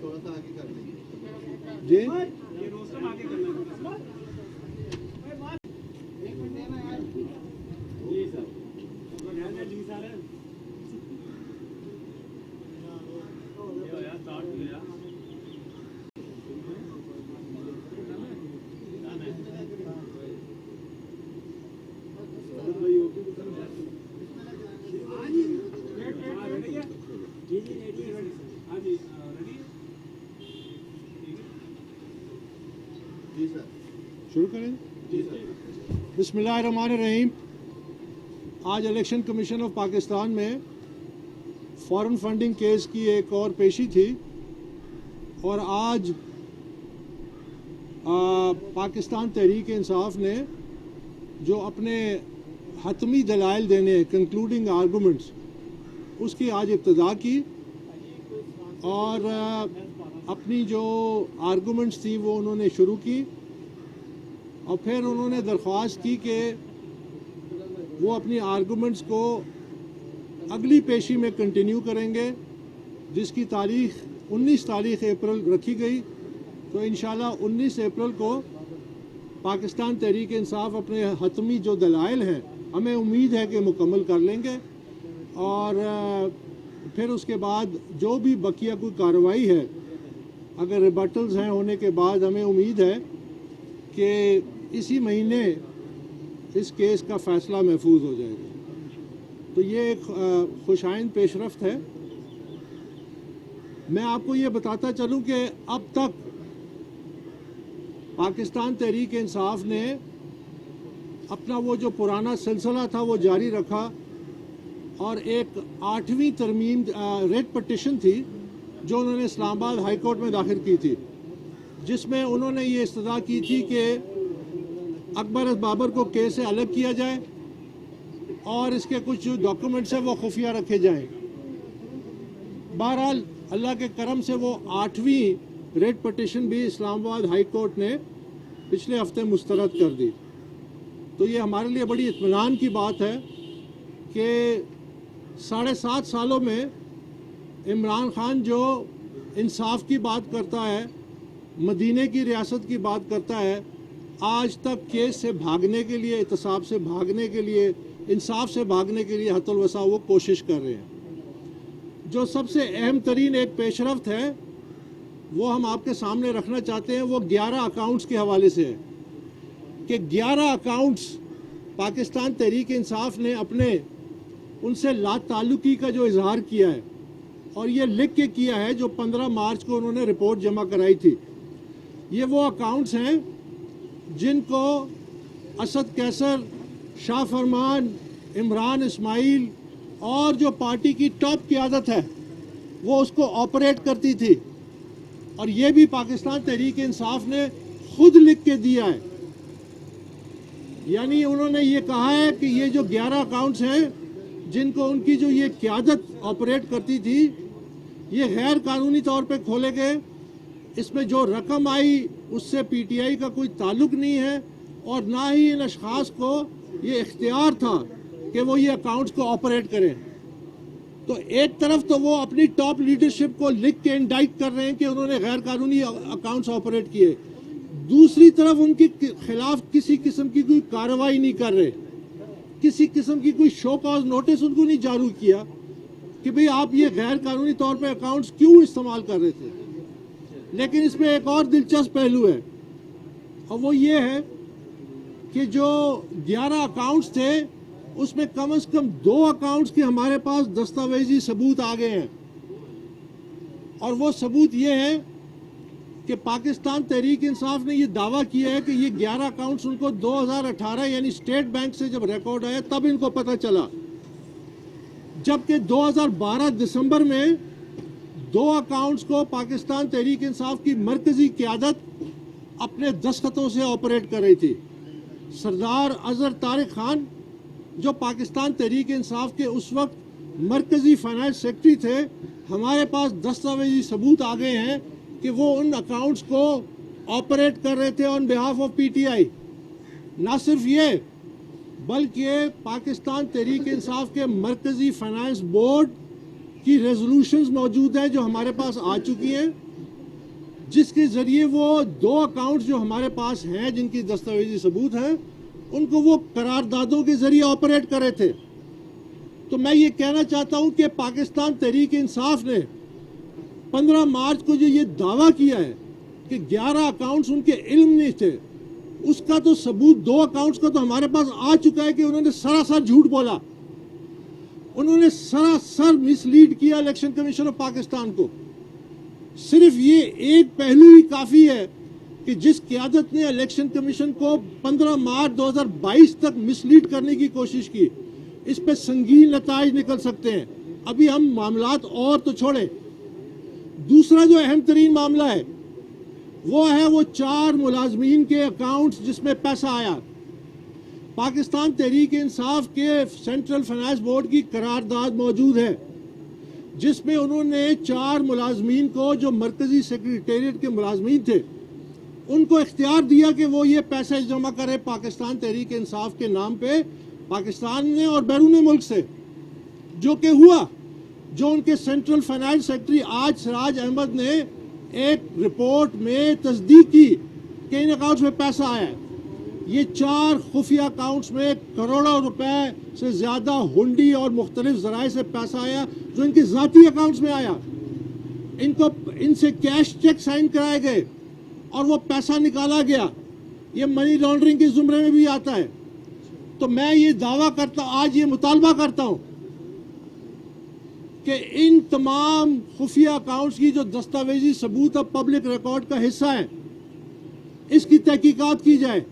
थोड़ा सा आगे कर लेंगे जी। ये रोस्टर आगे करना है जी सर जी सर यार स्टार्ट हो गया शुरू करें। बिस्मिल्लाहिर्रहमानिर्रहीम। आज इलेक्शन कमीशन ऑफ पाकिस्तान में फॉरेन फंडिंग केस की एक और पेशी थी और आज पाकिस्तान तहरीक इंसाफ ने जो अपने हतमी दलाइल देने कंक्लूडिंग आर्गूमेंट्स उसकी आज इब्तिदा की और अपनी जो आर्गूमेंट्स थी वो उन्होंने शुरू की और फिर उन्होंने दरख्वास्त की कि वो अपनी आर्गूमेंट्स को अगली पेशी में कंटिन्यू करेंगे जिसकी तारीख 19 तारीख अप्रैल रखी गई। तो इंशाल्लाह 19 अप्रैल को पाकिस्तान तहरीक इंसाफ अपने हतमी जो दलाइल हैं हमें उम्मीद है कि मुकम्मल कर लेंगे और फिर उसके बाद जो भी बकिया कोई कार्रवाई है अगर रिबटल्स हैं होने के बाद हमें उम्मीद है कि इसी महीने इस केस का फ़ैसला महफूज हो जाएगा। तो ये एक खुशाइन पेशरफ्त है। मैं आपको ये बताता चलूं कि अब तक पाकिस्तान तहरीक इंसाफ ने अपना वो जो पुराना सिलसिला था वो जारी रखा और एक 8वीं तरमीम रेट पटिशन थी जो उन्होंने इस्लामाबाद हाई कोर्ट में दाखिल की थी जिसमें उन्होंने ये इस्तदा की थी कि अकबर बाबर को केस से अलग किया जाए और इसके कुछ जो डॉक्यूमेंट्स हैं वो खुफिया रखे जाएं। बहरहाल अल्लाह के करम से वो 8वीं रेट पटिशन भी इस्लामाबाद हाई कोर्ट ने पिछले हफ्ते मुस्तरद कर दी। तो ये हमारे लिए बड़ी इत्मीनान की बात है कि 7.5 सालों में इमरान खान जो इंसाफ की बात करता है, मदीने की रियासत की बात करता है, आज तक केस से भागने के लिए, एहतसाब से भागने के लिए, इंसाफ से भागने के लिए हतुल वसा वो कोशिश कर रहे हैं। जो सबसे अहम तरीन एक पेशरफ्त है वो हम आपके सामने रखना चाहते हैं, वो 11 अकाउंट्स के हवाले से है कि 11 अकाउंट्स पाकिस्तान तहरीक इंसाफ ने अपने उनसे लाताल्लुकी का जो इजहार किया है और ये लिख के किया है जो 15 मार्च को उन्होंने रिपोर्ट जमा कराई थी। ये वो अकाउंट्स हैं जिनको असद कैसर, शाह फरमान, इमरान इस्माइल और जो पार्टी की टॉप क़यादत है वो उसको ऑपरेट करती थी और ये भी पाकिस्तान तहरीक इंसाफ ने खुद लिख के दिया है। यानी उन्होंने ये कहा है कि ये जो 11 अकाउंट्स हैं जिनको उनकी जो ये क़यादत ऑपरेट करती थी ये गैर कानूनी तौर पे खोले गए। इसमें जो रकम आई उससे पीटीआई का कोई ताल्लुक नहीं है और ना ही इन अशखास को ये इख्तियार था कि वो ये अकाउंट्स को ऑपरेट करें। तो एक तरफ तो वो अपनी टॉप लीडरशिप को लिख के इंडाइट कर रहे हैं कि उन्होंने गैर कानूनी अकाउंट्स ऑपरेट किए, दूसरी तरफ उनके खिलाफ किसी किस्म की कोई कार्रवाई नहीं कर रहे, किसी किस्म की कोई शो कॉज नोटिस उनको नहीं जारी किया कि भाई आप ये गैर कानूनी तौर पे अकाउंट्स क्यों इस्तेमाल कर रहे थे। लेकिन इसमें एक और दिलचस्प पहलू है और वो ये है कि जो 11 अकाउंट्स थे उसमें कम से कम 2 अकाउंट्स के हमारे पास दस्तावेजी सबूत आ गए हैं और वो सबूत ये है कि पाकिस्तान तहरीक इंसाफ ने ये दावा किया है कि ये 11 अकाउंट्स उनको 2018 यानी स्टेट बैंक से जब रिकॉर्ड आया तब इनको पता चला, जबकि 2012 दिसंबर में 2 अकाउंट्स को पाकिस्तान तहरीक इंसाफ की मरकजी क़यादत अपने दस्तखतों से ऑपरेट कर रही थी। सरदार अजहर तारिक खान जो पाकिस्तान तहरीक इंसाफ के उस वक्त मरकज़ी फाइनेंस सेक्रेटरी थे, हमारे पास दस्तावेजी सबूत आ गए हैं कि वो उन अकाउंट्स को ऑपरेट कर रहे थे ऑन बिहाफ ऑफ पीटीआई। ना सिर्फ ये बल्कि पाकिस्तान तहरीक इंसाफ के मरकज़ी फाइनेंस बोर्ड की रेजोल्यूशंस मौजूद हैं जो हमारे पास आ चुकी हैं, जिसके ज़रिए वो 2 अकाउंट्स जो हमारे पास हैं जिनकी दस्तावेजी सबूत हैं उनको वो करारदादों के ज़रिए ऑपरेट कर रहे थे। तो मैं ये कहना चाहता हूँ कि पाकिस्तान तहरीक इंसाफ ने 15 मार्च को जो ये दावा किया है कि 11 अकाउंट्स उनके इल्म नहीं थे, उसका तो सबूत 2 अकाउंट्स का तो हमारे पास आ चुका है कि उन्होंने सरासर झूठ बोला, उन्होंने सरासर मिसलीड किया इलेक्शन कमीशन ऑफ पाकिस्तान को। सिर्फ ये एक पहलू ही काफ़ी है कि जिस क़यादत ने इलेक्शन कमीशन को 15 मार्च 2022 तक मिसलीड करने की कोशिश की, इस पे संगीन नताइज निकल सकते हैं। अभी हम मामलात और तो छोड़ें, दूसरा जो अहम तरीन मामला है वो 4 मुलाजमीन के अकाउंट्स जिसमें पैसा आया। पाकिस्तान तहरीक इंसाफ के सेंट्रल फाइनेंस बोर्ड की करारदाद मौजूद है जिसमें उन्होंने 4 मुलाजमीन को जो मरकज़ी सेक्रेटेरिएट के मुलाजमीन थे उनको इख्तियार दिया कि वो ये पैसे जमा करें पाकिस्तान तहरीक इंसाफ के नाम पे पाकिस्तान में और बैरून मुल्क से, जो कि हुआ। जो उनके सेंट्रल फाइनेंस सेक्रेटरी आज सिराज अहमद ने एक रिपोर्ट में तस्दीक की कि इन अकाउंट्स में पैसा आया है। ये 4 खुफिया अकाउंट्स में करोड़ों रुपए से ज़्यादा हुंडी और मुख्तलिफ ज़राए से पैसा आया जो इनके ज़ाती अकाउंट्स में आया। इनसे कैश चेक साइन कराए गए और वो पैसा निकाला गया। ये मनी लॉन्ड्रिंग के ज़ुमरे में भी आता है। तो मैं ये दावा करता, आज ये मुतालबा करता हूँ कि इन तमाम खुफिया अकाउंट्स की जो दस्तावेजी सबूत अब पब्लिक रिकॉर्ड का हिस्सा है, इसकी तहकीकात की जाए,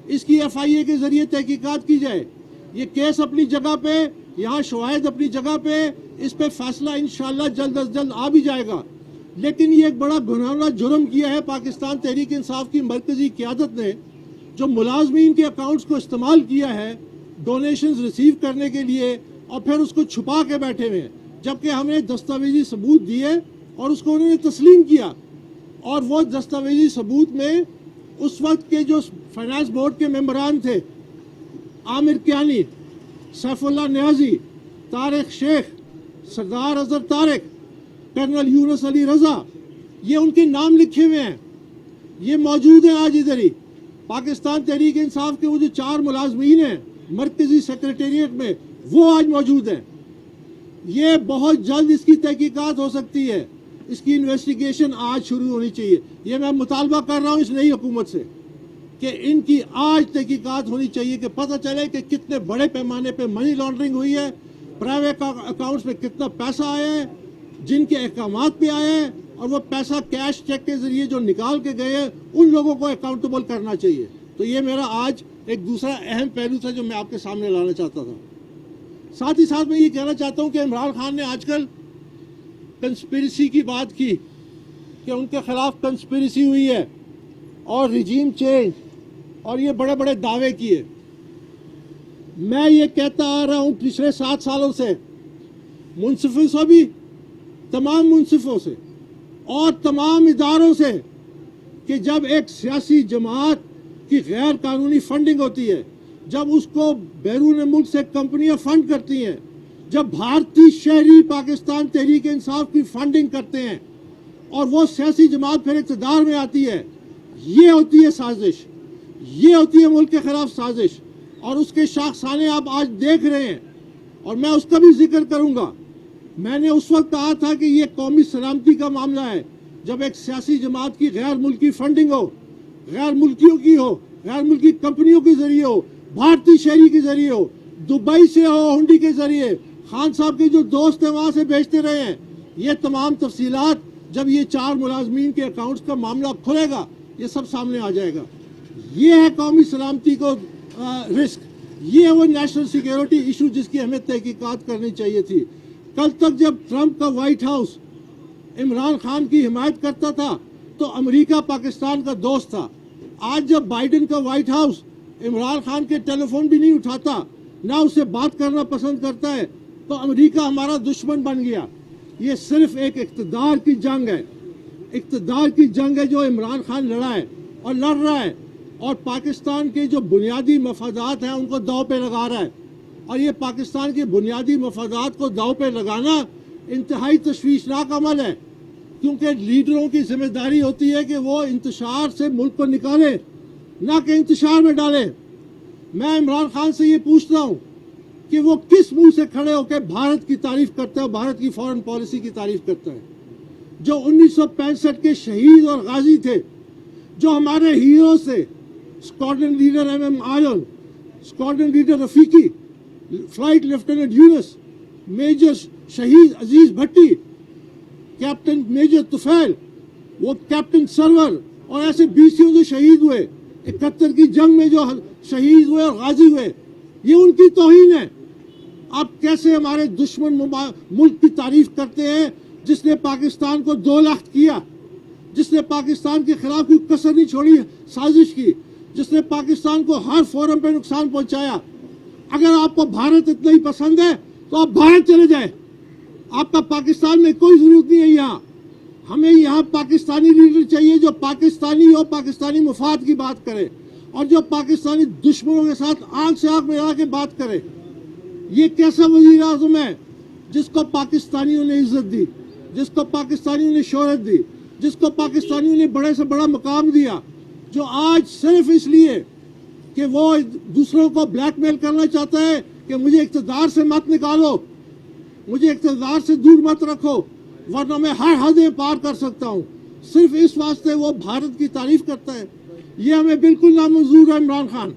इसकी FIA के ज़रिए तहकीकात की जाए। ये केस अपनी जगह पे, यहाँ शवाहिद अपनी जगह पे, इस पे फैसला इंशाअल्लाह जल्द अज जल्द आ भी जाएगा। लेकिन ये एक बड़ा घिनौना जुर्म किया है पाकिस्तान तहरीक इंसाफ की मरकज़ी क़यादत ने, जो मुलाजमीन के अकाउंट्स को इस्तेमाल किया है डोनेशंस रिसीव करने के लिए और फिर उसको छुपा के बैठे हुए हैं, जबकि हमने दस्तावेजी सबूत दिए और उसको उन्होंने तस्लीम किया। और वो दस्तावेजी सबूत में उस वक्त के जो फाइनेंस बोर्ड के मेंबरान थे, आमिर कियानी, सैफुल्लाह नियाजी, तारिक शेख, सरदार अजहर तारिक, कर्नल यूनुस अली रजा, ये उनके नाम लिखे हुए हैं, ये मौजूद हैं आज इधर ही। पाकिस्तान तहरीक इंसाफ के वो जो 4 मुलाजमीन हैं मरकज़ी सेक्रेटेरिएट में, वो आज मौजूद हैं। ये बहुत जल्द इसकी तहकीकात हो सकती है, इसकी इन्वेस्टिगेशन आज शुरू होनी चाहिए। ये मैं मुतालबा कर रहा हूँ इस नई हुकूमत से कि इनकी आज तहकीकात होनी चाहिए कि पता चले कि कितने बड़े पैमाने पे मनी लॉन्ड्रिंग हुई है, प्राइवेट अकाउंट्स में कितना पैसा आया है, जिनके अहकामात पे आया है, और वो पैसा कैश चेक के ज़रिए जो निकाल के गए उन लोगों को अकाउंटेबल करना चाहिए। तो ये मेरा आज एक दूसरा अहम पहलू था जो मैं आपके सामने लाना चाहता था। साथ ही साथ मैं ये कहना चाहता हूँ कि इमरान खान ने आजकल कंस्पिरेसी की बात की कि उनके खिलाफ कंस्पिरेसी हुई है और रिजीम चेंज और ये बड़े बड़े दावे किए। मैं ये कहता आ रहा हूँ पिछले 7 सालों से मुंसिफों से भी, तमाम मुंसिफों से और तमाम इदारों से कि जब एक सियासी जमात की गैर कानूनी फंडिंग होती है, जब उसको बैरून मुल्क से कंपनियां फंड करती हैं, जब भारतीय शहरी पाकिस्तान तहरीक इंसाफ की फंडिंग करते हैं और वो सियासी जमात फिर इक़्तिदार में आती है, ये होती है साजिश, ये होती है मुल्क के खिलाफ साजिश। और उसके शाखसाने आप आज देख रहे हैं और मैं उसका भी जिक्र करूंगा। मैंने उस वक्त कहा था कि ये कौमी सलामती का मामला है जब एक सियासी जमात की गैर मुल्की फंडिंग हो, गैर मुल्कियों की हो, गैर मुल्की कंपनियों के जरिए हो, भारतीय शहरी के जरिए हो, दुबई से हो हुंडी के जरिए, खान साहब के जो दोस्त हैं वहाँ से भेजते रहे हैं। ये तमाम तफसीलात जब ये 4 मुलाजमीन के अकाउंट्स का मामला खुलेगा ये सब सामने आ जाएगा। ये है कौमी सलामती को रिस्क, ये है वो नेशनल सिक्योरिटी इशू जिसकी हमें तहकीकात करनी चाहिए थी। कल तक जब ट्रंप का व्हाइट हाउस इमरान खान की हिमायत करता था तो अमेरिका पाकिस्तान का दोस्त था। आज जब बाइडेन का व्हाइट हाउस इमरान खान के टेलीफोन भी नहीं उठाता, ना उससे बात करना पसंद करता है, तो अमेरिका हमारा दुश्मन बन गया। ये सिर्फ एक इक़्तिदार की जंग है, इक़्तिदार की जंग है जो इमरान खान लड़ा है और लड़ रहा है, और पाकिस्तान के जो बुनियादी मफादात हैं उनको दाव पे लगा रहा है। और ये पाकिस्तान के बुनियादी मफादात को दाव पे लगाना इंतहाई तशवीशनाक अमल है, क्योंकि लीडरों की जिम्मेदारी होती है कि वो इंतशार से मुल्क को निकाले, ना कि इंतशार में डाले। मैं इमरान खान से ये पूछता हूँ कि वो किस मुंह से खड़े होकर भारत की तारीफ करता है, भारत की फॉरेन पॉलिसी की तारीफ करता है, जो 1965 के शहीद और गाजी थे, जो हमारे हीरो से स्क्वाड्रन लीडर MM आयन, squadron leader Rafiqui, flight lieutenant Yunus, major शहीद अजीज भट्टी, कैप्टन मेजर तुफैल, वो कैप्टन सरवर, और ऐसे 20 जो शहीद हुए 71 की जंग में, जो शहीद हुए और गाजी हुए, ये उनकी तौहीन है। आप कैसे हमारे दुश्मन मुल्क की तारीफ करते हैं, जिसने पाकिस्तान को 2 लाख किया, जिसने पाकिस्तान के खिलाफ कोई कसर नहीं छोड़ी साजिश की, जिसने पाकिस्तान को हर फोरम पे नुकसान पहुंचाया। अगर आपको भारत इतना ही पसंद है तो आप भारत चले जाए, आपका पाकिस्तान में कोई जरूरत नहीं है। यहाँ हमें यहाँ पाकिस्तानी लीडर चाहिए जो पाकिस्तानी हो, पाकिस्तानी मुफाद की बात करे, और जो पाकिस्तानी दुश्मनों के साथ आंख से आंख मिला के बात करे। ये कैसा वजीर आज़म है जिसको पाकिस्तानियों ने इज्जत दी, जिसको पाकिस्तानियों ने शोहरत दी, जिसको पाकिस्तानियों ने बड़े से बड़ा मकाम दिया, जो आज सिर्फ इसलिए कि वो दूसरों को ब्लैकमेल करना चाहता है कि मुझे इक़्तिदार से मत निकालो, मुझे इक़्तिदार से दूर मत रखो, वरना मैं हर हदें पार कर सकता हूँ, सिर्फ इस वास्ते वो भारत की तारीफ करता है। ये हमें बिल्कुल नामंजूर है इमरान खान,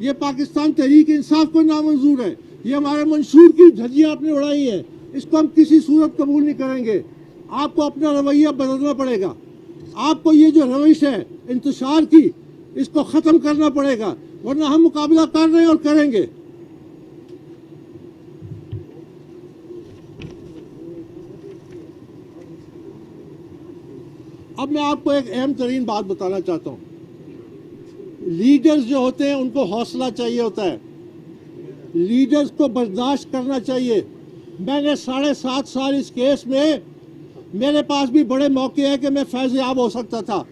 ये पाकिस्तान तहरीक इंसाफ को नामंजूर है, ये हमारे मंशूर की धज्जियाँ आपने उड़ाई हैं, इसको हम किसी सूरत कबूल नहीं करेंगे। आपको अपना रवैया बदलना पड़ेगा, आपको ये जो रविश है इंतशार की, इसको ख़त्म करना पड़ेगा, वरना हम मुकाबला कर रहे हैं और करेंगे। अब मैं आपको एक अहम तरीन बात बताना चाहता हूँ। लीडर्स जो होते हैं उनको हौसला चाहिए होता है, लीडर्स को बर्दाश्त करना चाहिए। मैंने 7.5 साल इस केस में, मेरे पास भी बड़े मौके हैं कि मैं फैज़याब हो सकता था,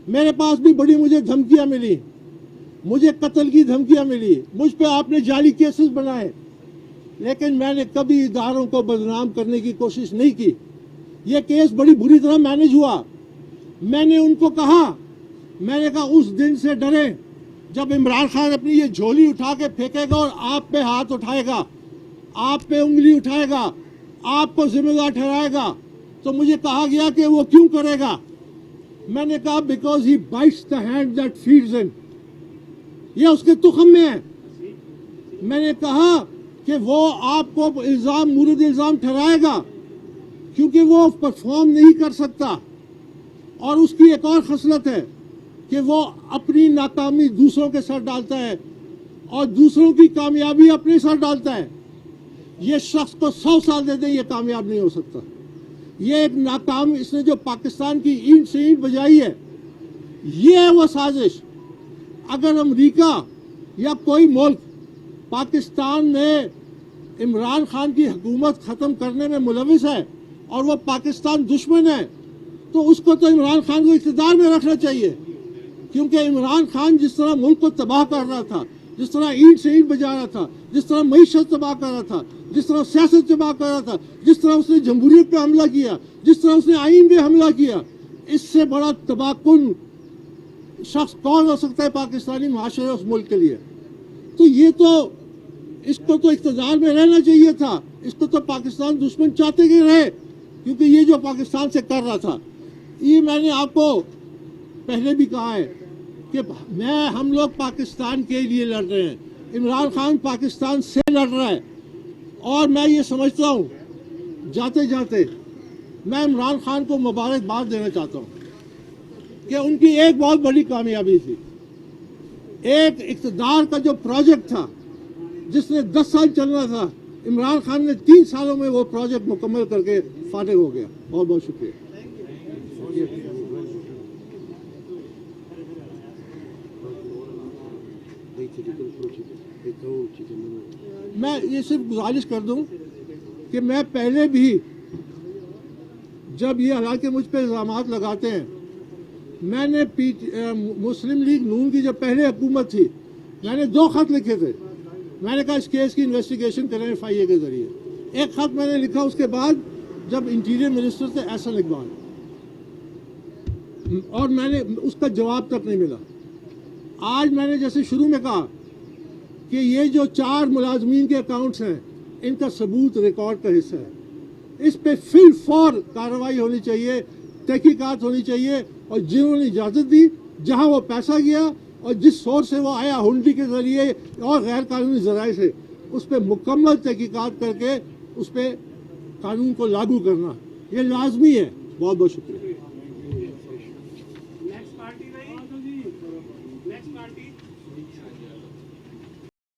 मेरे पास भी बड़ी मुझे धमकियां मिली, मुझे कत्ल की धमकियां मिली, मुझ पे आपने जाली केसेस बनाए, लेकिन मैंने कभी इदारों को बदनाम करने की कोशिश नहीं की। यह केस बड़ी बुरी तरह मैनेज हुआ। मैंने उनको कहा, मैंने कहा उस दिन से डरे जब इमरान खान अपनी ये झोली उठा के फेंकेगा और आप पे हाथ उठाएगा, आप पे उंगली उठाएगा, आपको जिम्मेदार ठहराएगा, तो मुझे कहा गया कि वो क्यों करेगा। मैंने कहा because he bytes the hand that feeds him, ये उसके तुखम में है। मैंने कहा कि वो आपको इल्जाम मुर्द इल्जाम ठहराएगा क्योंकि वो परफॉर्म नहीं कर सकता, और उसकी एक और खसलत है कि वो अपनी नाकामी दूसरों के सर डालता है और दूसरों की कामयाबी अपने सर डालता है। ये शख्स को 100 साल दे दें, ये कामयाब नहीं हो सकता। ये एक नाकाम, इसने जो पाकिस्तान की ईंट से ईंट बजाई है, ये है वो साजिश। अगर अमेरिका या कोई मुल्क पाकिस्तान में इमरान खान की हुकूमत ख़त्म करने में मुलविस है और वो पाकिस्तान दुश्मन है, तो उसको तो इमरान खान को इक़्तिदार में रखना चाहिए, क्योंकि इमरान खान जिस तरह मुल्क को तबाह कर रहा था, जिस तरह ईंट से ईंट बजा रहा था, जिस तरह मईशत तबाह कर रहा था, जिस तरह सियासत तबाह कर रहा था, जिस तरह उसने जमहूरियत पे हमला किया, जिस तरह उसने आइन पे हमला किया, इससे बड़ा तबाहकुन शख्स कौन हो सकता है पाकिस्तानी माशरे उस मुल्क के लिए। तो ये तो, इसको तो इक़्तिदार में रहना चाहिए था, इसको तो पाकिस्तान दुश्मन चाहते कि रहे, क्योंकि ये जो पाकिस्तान से कर रहा था, ये मैंने आपको पहले भी कहा है कि हम लोग पाकिस्तान के लिए लड़ रहे हैं, इमरान खान पाकिस्तान से लड़ रहा है। और मैं ये समझता हूँ, जाते जाते मैं इमरान खान को मुबारकबाद देना चाहता हूँ कि उनकी एक बहुत बड़ी कामयाबी थी, एक इक़्तिदार का जो प्रोजेक्ट था जिसने 10 साल चलना था, इमरान खान ने 3 सालों में वो प्रोजेक्ट मुकम्मल करके फारिग हो गया। बहुत बहुत शुक्रिया। میں یہ صرف گزارش کر دوں کہ میں پہلے بھی جب یہ حالانکہ مجھ پہ الزامات لگاتے ہیں، میں نے مسلم لیگ نون کی جب پہلے حکومت تھی، میں نے 2 خط لکھے تھے. میں نے کہا اس کیس کی انویسٹیگیشن کریں FIA کے ذریعے. ایک خط میں نے لکھا اس کے بعد جب انٹیریئر منسٹر تھے احسن اقبال، اور میں نے اس کا جواب تک نہیں ملا. آج میں نے جیسے شروع میں کہا کہ یہ جو 4 ملازمین کے اکاؤنٹس ہیں ان کا ثبوت ریکارڈ کا حصہ ہے. اس پہ فی الفور کارروائی ہونی چاہیے، تحقیقات ہونی چاہیے، اور جنہوں نے اجازت دی، جہاں وہ پیسہ گیا اور جس سورس سے وہ آیا ہنڈی کے ذریعے اور غیر قانونی ذرائع سے، اس پہ مکمل تحقیقات کر کے اس پہ قانون کو لاگو کرنا یہ لازمی ہے. بہت بہت شکریہ. نیکسٹ پارٹی بھائی، نیکسٹ پارٹی